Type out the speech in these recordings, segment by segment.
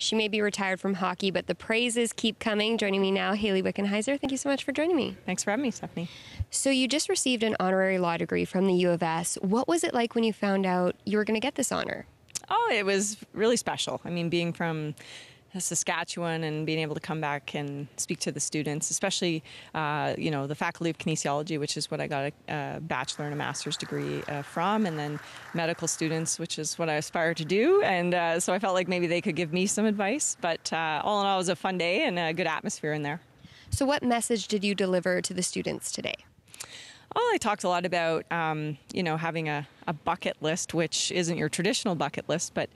She may be retired from hockey, but the praises keep coming. Joining me now, Hayley Wickenheiser. Thank you so much for joining me. Thanks for having me, Stephanie. So you just received an honorary law degree from the U of S. What was it like when you found out you were going to get this honor? Oh, it was really special. I mean, being from Saskatchewan and being able to come back and speak to the students, especially, the Faculty of Kinesiology, which is what I got a bachelor and a master's degree from, and then medical students, which is what I aspire to do. And so I felt like maybe they could give me some advice. But all in all, it was a fun day and a good atmosphere in there. So what message did you deliver to the students today? Well, I talked a lot about, having a bucket list, which isn't your traditional bucket list, but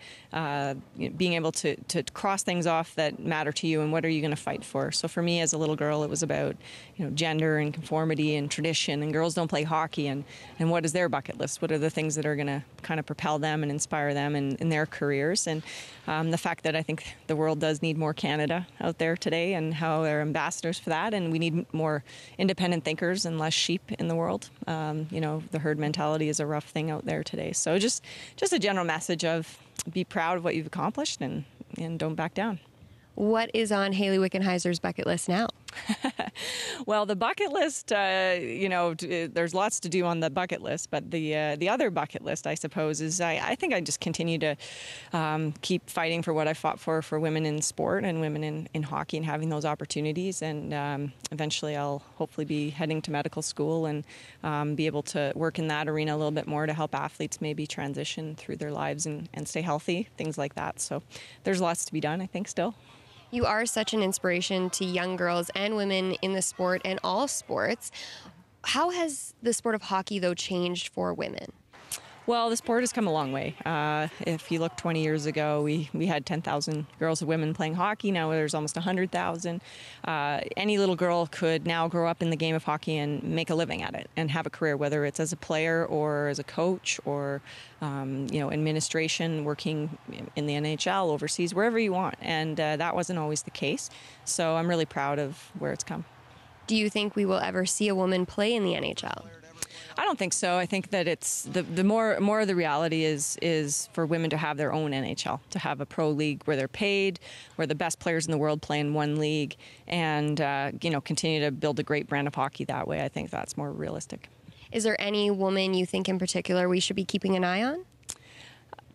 being able to cross things off that matter to you and what are you going to fight for. So for me as a little girl, it was about, gender and conformity and tradition, and girls don't play hockey, and what is their bucket list? What are the things that are going to kind of propel them and inspire them in their careers? And the fact that I think the world does need more Canada out there today, and how they're ambassadors for that, and we need more independent thinkers and less sheep in the world. The herd mentality is a rough thing out there today. So just a general message of be proud of what you've accomplished and don't back down. What is on Hayley Wickenheiser's bucket list now? Well, the bucket list, there's lots to do on the bucket list, but the other bucket list, I suppose, is I think I just continue to keep fighting for what I fought for women in sport and women in hockey, and having those opportunities. And eventually I'll hopefully be heading to medical school and be able to work in that arena a little bit more to help athletes maybe transition through their lives and stay healthy, things like that. So there's lots to be done, I think, still. You are such an inspiration to young girls and women in the sport and all sports. How has the sport of hockey, though, changed for women? Well, the sport has come a long way. If you look 20 years ago, we had 10,000 girls and women playing hockey. Now there's almost 100,000. Any little girl could now grow up in the game of hockey and make a living at it and have a career, whether it's as a player or as a coach or, administration, working in the NHL, overseas, wherever you want. And that wasn't always the case. So I'm really proud of where it's come. Do you think we will ever see a woman play in the NHL? I don't think so. I think that it's the more of the reality is for women to have their own NHL, to have a pro league where they're paid, where the best players in the world play in one league, and continue to build a great brand of hockey that way. I think that's more realistic. Is there any woman you think in particular we should be keeping an eye on?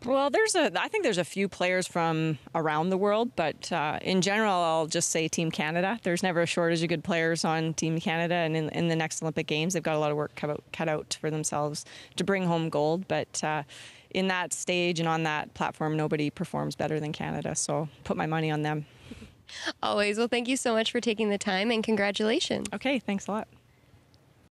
Well, I think there's a few players from around the world, but in general, I'll just say Team Canada. There's never a shortage of good players on Team Canada, and in the next Olympic Games, they've got a lot of work cut out for themselves to bring home gold. But in that stage and on that platform, nobody performs better than Canada, so put my money on them. Always. Well, thank you so much for taking the time, and congratulations. Okay, thanks a lot.